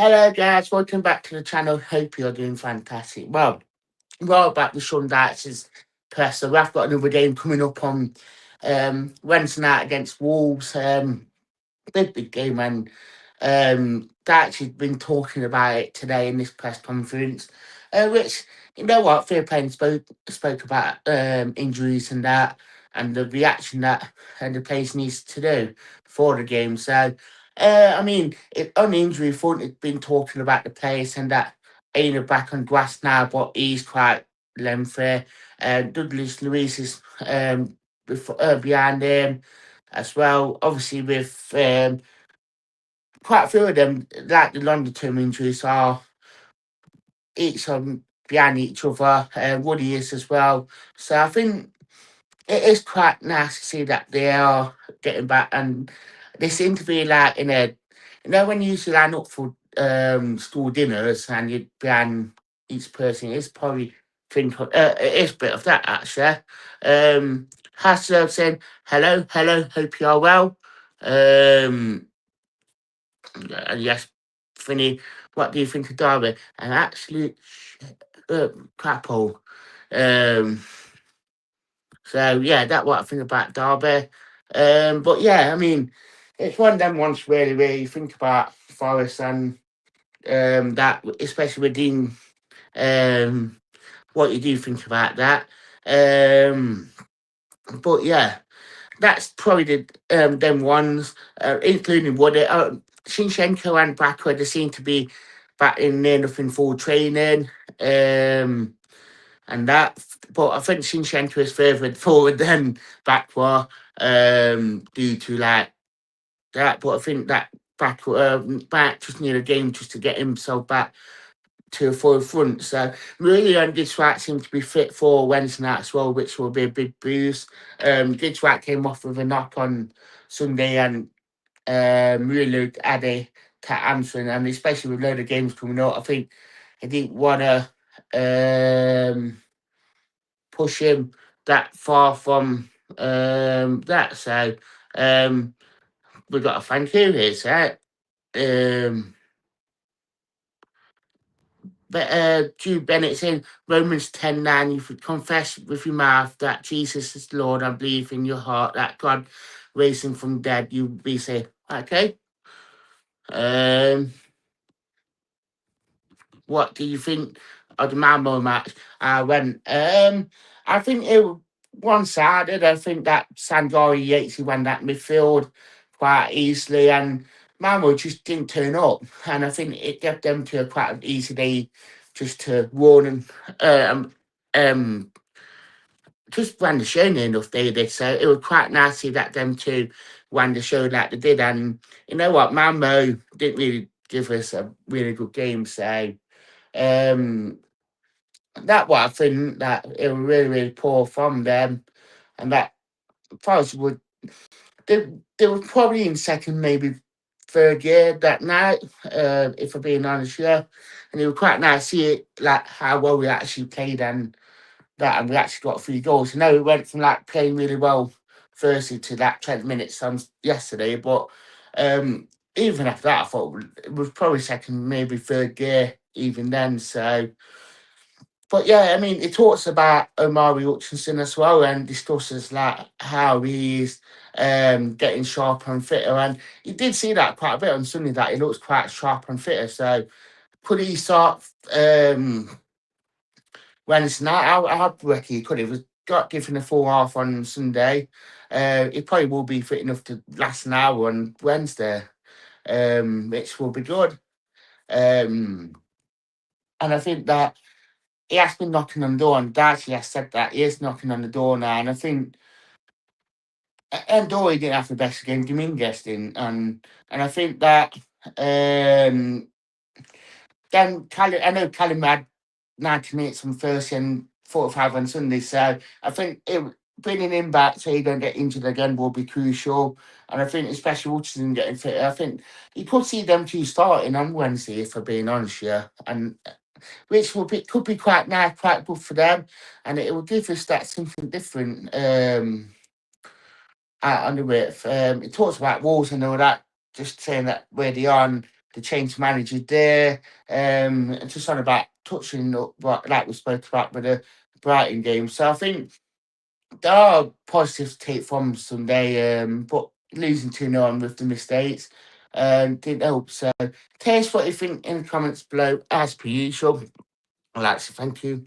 Hello guys, welcome back to the channel. Hope you're doing fantastic. Well, right about the Sean Dyche's press. So we've got another game coming up on Wednesday night against Wolves. Big game, and Dyche has been talking about it today in this press conference, which, you know what, fair play, and spoke about injuries and that, and the reaction that the players needs to do for the game. So, on the injury front, it's been talking about the players and that ain't back on grass now, but he's quite lengthy. Douglas Luiz is behind him as well. Obviously, with quite a few of them, like the longer term injuries, are each on behind each other. Woody is as well. So I think it is quite nice to see that they are getting back, and they seem to be like in a, when you used to line up for school dinners and you'd behind each person, it's probably it is a bit of that actually. Hasselhoff saying hello, hope you are well. And yes, Finny, what do you think of Derby? An absolute crap hole. Um, so yeah, that's what I think about Derby. But yeah, I mean, it's one of them ones really you think about Forest and that, especially with Dean. Um, what you do think about that. Um, but yeah, that's probably them ones, including Woody. Shinchenko and Brackwell, they seem to be back in near enough in full training. And that, but I think Shinchenko is further forward than Backwell, due to like that. But I think that back just need a game just to get himself back to a full front. So really, Gidgewat seems to be fit for Wednesday night as well, which will be a big boost. Gidgewat came off with a knock on Sunday, and really had a cat answering, and especially with a load of games coming up, I think he didn't want to push him that far from that. So we've got to thank you here, so. But Jude Bennett saying Romans 10:9, if you confess with your mouth that Jesus is Lord and believe in your heart that God raised him from dead, you'll be saved. Okay. Um, what do you think of the Malmo match? I think it was one-sided. I think that Sangori Yates won that midfield quite easily, and Malmo just didn't turn up. And I think it gave them to a quite an easy day just to run and just ran the show near enough they did. So it was quite nice to see that them two ran the show like they did. And you know what, Malmo didn't really give us a really good game. So um, that what I think that it was really poor from them, and that Forest would they were probably in second, maybe third year that night, if I'm being honest, yeah. And it was quite nice to see it like how well we actually played and that, and we actually got 3 goals. You know, we went from like playing really well Thursday to that 20 minutes on yesterday, but even after that, I thought it was probably second, maybe third gear even then. So, but yeah, I mean, it talks about Omari Hutchinson as well and discusses like how he's getting sharper and fitter. And you did see that quite a bit on Sunday that he looks quite sharp and fitter. So could he start Wednesday night? I reckon he could. He was got given a full half on Sunday. He probably will be fit enough to last an hour on Wednesday, which will be good. Um, and I think that he has been knocking on the door, and Darcy has said that he is knocking on the door now. And I think, and though he didn't have the best game, Dominguez didn't, and I think that then I know Callum had 90 minutes on Thursday and 45 on Sunday, so I think bringing him back so he don't get injured again will be crucial. And I think especially Hutchinson getting fit, I think you could see them two starting on Wednesday, if I'm being honest, yeah. And which could be quite nice, quite good for them, and it will give us that something different out on the width. It talks about Wolves and all that, just saying that where they are. the change manager there. And just on about touching up what like we spoke about with the Brighton game. So I think there are positives to take from Sunday, but losing 2-0 on with the mistakes didn't help. So tell us what you think in the comments below as per usual. I'd like to thank you.